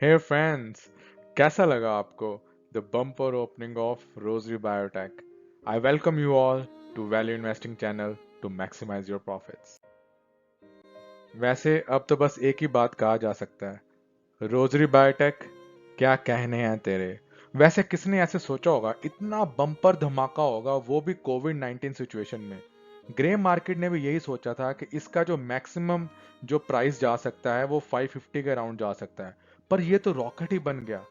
Hey friends, कैसा लगा आपको the bumper opening of Rosary biotech? I welcome you all to Value Investing channel to maximize your profits. वैसे अब तो बस एक ही बात कहा जा सकता है, रोजरी बायोटेक क्या कहने हैं तेरे। वैसे किसने ऐसे सोचा होगा इतना बम्पर धमाका होगा, वो भी कोविड 19 सिचुएशन में। ग्रे मार्केट ने भी यही सोचा था कि इसका जो मैक्सिमम जो प्राइस जा सकता है वो 550 के अराउंड जा सकता है, पर ये तो रॉकेट ही बन गया।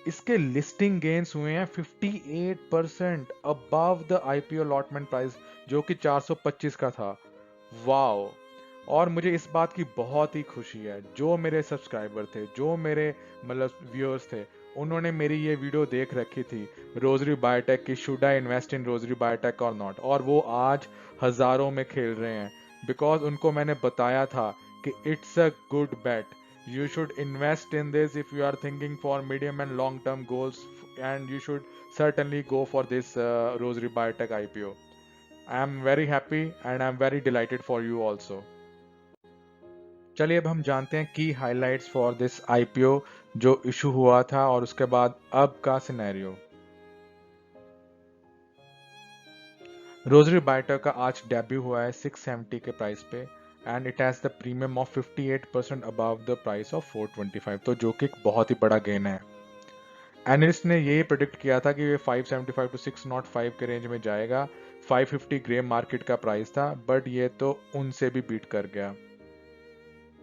इसके लिस्टिंग गेन्स हुए हैं 58% above the IPO allotment price, जो कि 425 का था। वाओ। और मुझे इस बात की बहुत ही खुशी है, जो मेरे सब्सक्राइबर थे, जो मेरे मतलब व्यूअर्स थे, उन्होंने मेरी ये वीडियो देख रखी थी रोजरी बायोटेक की, should I invest in rosary biotech और नॉट, और वो आज हजारों में खेल रहे हैं बिकॉज उनको मैंने बताया था कि it's a good bet, you should invest in this if you are thinking for medium and long term goals, and you should certainly go for this rosary biotech IPO. I am very happy and I am very delighted for you also. चलिए अब हम जानते हैं की highlights for this IPO जो issue हुआ था और उसके बाद अब का सिनेरियो। रोजरी बायोटेक का आज डेब्यू हुआ है 670 के प्राइस पे, and it has the premium of 58% above the price of 425, तो जो कि एक बहुत ही बड़ा गेन है। एनालिस्ट ने यही प्रेडिक्ट किया था कि ये 575 टू 605 के रेंज में जाएगा। 550 ग्रे मार्केट का प्राइस था, बट ये तो उनसे भी बीट कर गया।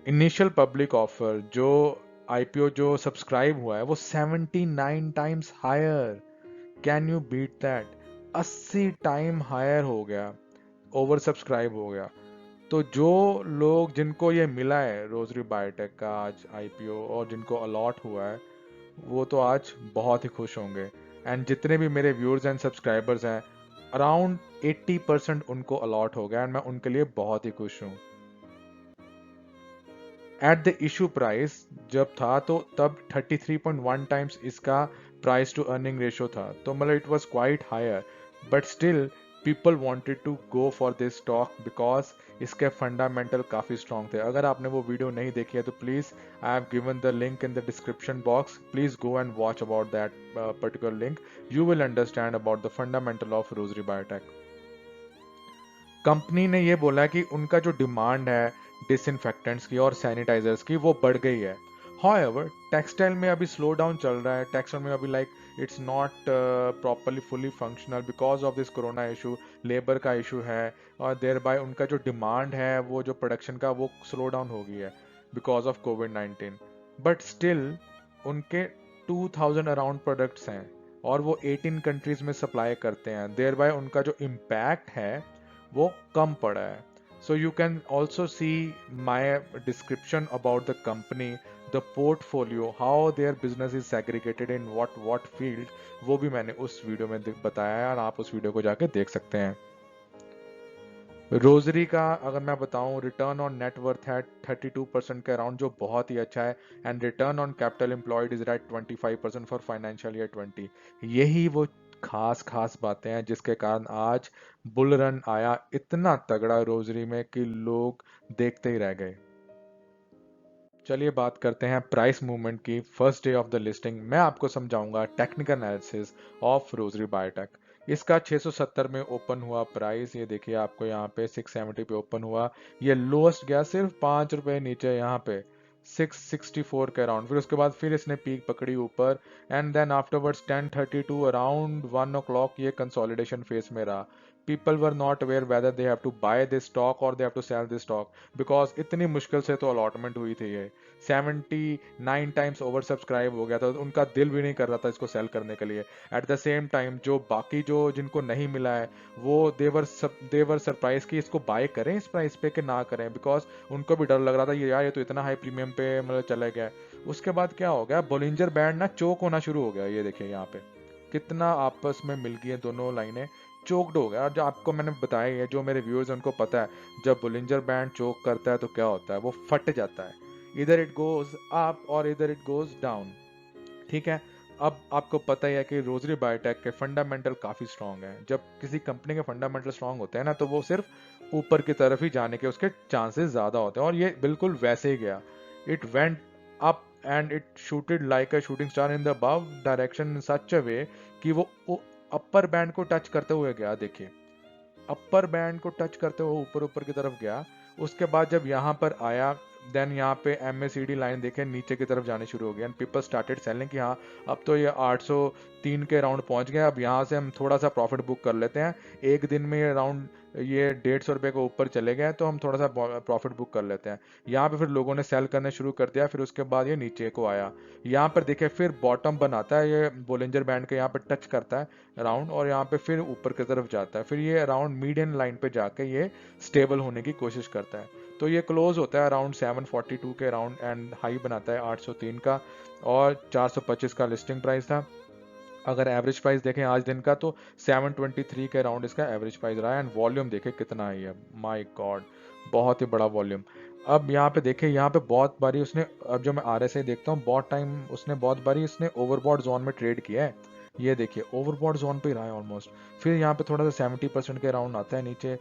इनिशियल पब्लिक ऑफर जो आईपीओ जो सब्सक्राइब हुआ है वो 79 times higher. Can you beat that? 80 time higher हो गया, ओवर सब्सक्राइब हो गया। तो जो लोग जिनको ये मिला है रोजरी बायोटेक का आज आईपीओ और जिनको अलॉट हुआ है, वो तो आज बहुत ही खुश होंगे। एंड जितने भी मेरे व्यूअर्स एंड सब्सक्राइबर्स हैं, अराउंड 80% उनको अलॉट हो गया, एंड मैं उनके लिए बहुत ही खुश हूँ। एट द इशू प्राइस जब था तो तब 33.1 टाइम्स इसका प्राइस टू अर्निंग रेशियो था, तो मतलब it was quite higher, but still people wanted to go for this stock because इसके फंडामेंटल काफी स्ट्रॉन्ग थे। अगर आपने वो वीडियो नहीं देखी है तो please I have given the link in the description box, please go and watch about that particular link, you will understand about the fundamental of Rosary Biotech. Company ने ये बोला है कि उनका जो डिमांड है डिसइंफेक्टेंट्स की और सैनिटाइजर्स की वो बढ़ गई है। हाउएवर टेक्सटाइल में अभी स्लो डाउन चल रहा है, टेक्सटाइल में अभी like it's not properly fully functional because of this corona issue, labour का इशू है, और देयर बाय उनका जो डिमांड है वो जो प्रोडक्शन का वो स्लो डाउन हो गई है because of Covid 19। But still उनके 2000 अराउंड प्रोडक्ट्स हैं और वो 18 कंट्रीज में सप्लाई करते हैं, देयर बाय उनका जो इम्पैक्ट है वो कम पड़ा है। So you can also see my description about the company, the portfolio, how their business is segregated in what field, वो भी मैंने उस वीडियो में बताया है और आप उस वीडियो को जाके देख सकते हैं। रोजरी का अगर मैं बताऊं, रिटर्न ऑन नेटवर्थ है 32% के अराउंड, जो बहुत ही अच्छा है, and return on capital employed is at 25% for financial year 20। यही वो खास खास बातें हैं जिसके कारण आज बुल रन आया इतना तगड़ा रोजरी में कि लोग देखते ही रह गए। चलिए बात करते हैं प्राइस मूवमेंट की। First day of the listing मैं आपको समझाऊंगा technical analysis of Rosary biotech. इसका 670 में ओपन हुआ प्राइस, ये देखिए आपको यहाँ पे 670 पे ओपन हुआ, ये लोएस्ट गया सिर्फ 5 रुपए नीचे यहाँ पे 664 के अराउंड, फिर उसके बाद फिर इसने पीक पकड़ी ऊपर, and then afterwards 10:32 around 1 o'clock ये कंसोलिडेशन फेज में रहा। People were not aware whether they have to buy this stock और they have to sell this stock, because इतनी मुश्किल से तो अलॉटमेंट हुई थी ये, 79 टाइम्स ओवर सब्सक्राइब हो गया था, तो उनका दिल भी नहीं कर रहा था इसको सेल करने के लिए। एट द सेम टाइम जो बाकी जो जिनको नहीं मिला है वो देवर सरप्राइज कि इसको बाय करें इस प्राइस पे कि ना करें, बिकॉज उनको भी डर लग रहा था ये यार ये तो इतना हाई प्रीमियम पे मतलब चले गया। उसके बाद क्या हो गया, बोलिंजर बैंड ना चोक होना शुरू हो गया, ये देखिए यहाँ पे कितना आपस में मिल गई है दोनों लाइनें, चोक्ड हो गया। और जो आपको मैंने बताया है, जो मेरे व्यूअर्स उनको पता है, जब बोलिंजर बैंड चोक करता है तो क्या होता है, वो फट जाता है, इधर इट गोज अप और इधर इट गोज डाउन। ठीक है, अब आपको पता ही है कि रोजरी बायोटेक के फंडामेंटल काफी स्ट्रांग है। जब किसी कंपनी के फंडामेंटल स्ट्रांग होते हैं ना, तो वो सिर्फ ऊपर की तरफ ही जाने के उसके चांसेस ज्यादा होते हैं, और ये बिल्कुल वैसे ही गया। It went up and it shooted like a shooting star in the above direction in such a way कि वो अपर बैंड को टच करते हुए गया। देखिए अपर बैंड को टच करते हुए ऊपर ऊपर की तरफ गया। उसके बाद जब यहाँ पर आया, देन यहाँ पे MACD लाइन देखे नीचे की तरफ जाने शुरू हो गया एंड पीपल स्टार्टेड सेलिंग कि हाँ अब तो ये 803 के राउंड पहुंच गया, अब यहाँ से हम थोड़ा सा प्रॉफिट बुक कर लेते हैं। एक दिन में ये राउंड ये 150 रुपये को ऊपर चले गए तो हम थोड़ा सा प्रॉफिट बुक कर लेते हैं। यहाँ पे फिर लोगों ने सेल करने शुरू कर दिया। फिर उसके बाद ये नीचे को आया, यहाँ पर देखिए फिर बॉटम बनाता है, ये बोलिंजर बैंड के यहाँ पर टच करता है राउंड और यहाँ पे फिर ऊपर की तरफ जाता है। फिर ये अराउंड मीडियन लाइन पे जाके ये स्टेबल होने की कोशिश करता है। तो ये क्लोज होता है अराउंड 742 के अराउंड एंड हाई बनाता है 803 का और 425 का लिस्टिंग प्राइस था। अगर एवरेज प्राइस देखें आज दिन का तो 723 के अराउंड इसका एवरेज प्राइस रहा है एंड वॉल्यूम देखें कितना है ये, माय गॉड बहुत ही बड़ा वॉल्यूम। अब यहाँ पे देखें, यहाँ पे बहुत बारी उसने, अब जो मैं RSI देखता हूँ बहुत टाइम उसने बहुत बारी इसने ओवरबॉट जोन में ट्रेड किया है। ये देखिए ओवरबॉट जोन पे रहा है ऑलमोस्ट। फिर यहाँ पे थोड़ा सा 70% के राउंड आता है नीचे,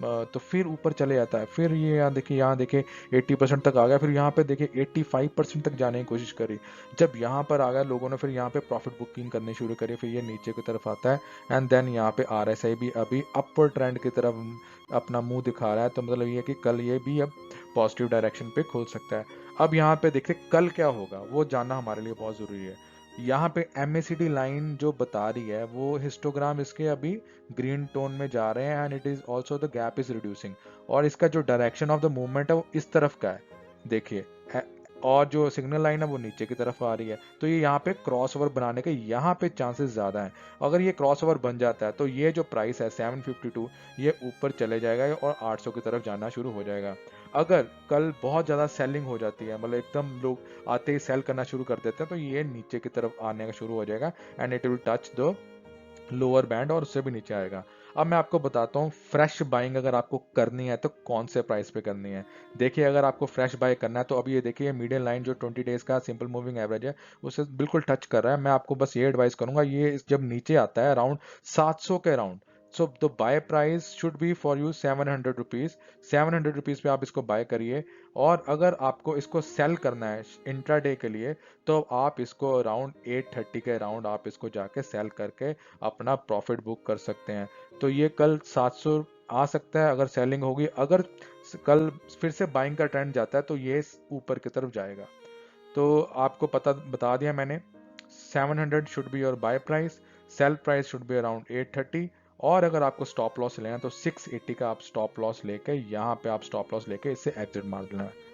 तो फिर ऊपर चले जाता है। फिर ये यहाँ देखिए 80% तक आ गया। फिर यहाँ पे देखिए 85% तक जाने की कोशिश करी। जब यहाँ पर आ गया लोगों ने फिर यहाँ पे प्रॉफिट बुकिंग करनी शुरू करी। फिर ये नीचे की तरफ आता है एंड देन यहाँ पे RSI भी अभी अपर ट्रेंड की तरफ अपना मुंह दिखा रहा है। तो मतलब ये कि कल ये भी अब पॉजिटिव डायरेक्शन पे खोल सकता है। अब यहाँ पे देखते कल क्या होगा वो जानना हमारे लिए बहुत जरूरी है। यहाँ पे MACD लाइन जो बता रही है वो हिस्टोग्राम इसके अभी ग्रीन टोन में जा रहे हैं and it is also the gap is reducing और इसका जो डायरेक्शन ऑफ द मूवमेंट है वो इस तरफ का है देखिए। और जो सिग्नल लाइन है वो नीचे की तरफ आ रही है। तो ये यहाँ पे क्रॉस ओवर बनाने के यहाँ पे चांसेस ज्यादा हैं। अगर ये क्रॉस ओवर बन जाता है तो ये जो प्राइस है 752 ये ऊपर चले जाएगा और 800 की तरफ जाना शुरू हो जाएगा। अगर कल बहुत ज्यादा सेलिंग हो जाती है, मतलब एकदम लोग आते ही सेल करना शुरू कर देते हैं, तो ये नीचे की तरफ आने का शुरू हो जाएगा and it will touch the lower band और उससे भी नीचे आएगा। अब मैं आपको बताता हूँ फ्रेश बाइंग अगर आपको करनी है तो कौन से प्राइस पे करनी है। देखिए अगर आपको फ्रेश बाय करना है तो अभी ये देखिए मीडियन लाइन जो 20 डेज का सिंपल मूविंग एवरेज है उसे बिल्कुल टच कर रहा है। मैं आपको बस ये एडवाइस करूंगा, ये जब नीचे आता है अराउंड 700 के around, so the buy price should be for you 700 rupees. 700 rupees पे आप इसको बाय करिए और अगर आपको इसको सेल करना है इंट्राडे के लिए तो आप इसको अराउंड 830 के अराउंड आप इसको जाके सेल करके अपना प्रॉफिट बुक कर सकते हैं। तो ये कल 700 आ सकता है अगर सेलिंग होगी। अगर कल फिर से बाइंग का ट्रेंड जाता है तो ये ऊपर की तरफ जाएगा। तो आपको पता बता दिया मैंने, 700 should be your buy price, sell price should be around 830 और अगर आपको स्टॉप लॉस लेना है तो 680 का आप स्टॉप लॉस लेके यहाँ पे आप स्टॉप लॉस लेके इससे एग्जिट मार लेना है।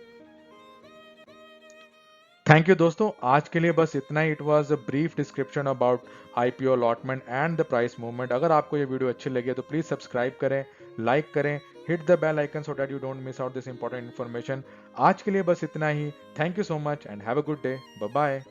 थैंक यू दोस्तों, आज के लिए बस इतना ही। It was a brief description about IPO allotment and the price movement. अगर आपको ये वीडियो अच्छी लगी तो प्लीज सब्सक्राइब करें, लाइक करें, hit the bell icon so that you don't miss out this important information. आज के लिए बस इतना ही। Thank you so much and have a good day. Bye bye.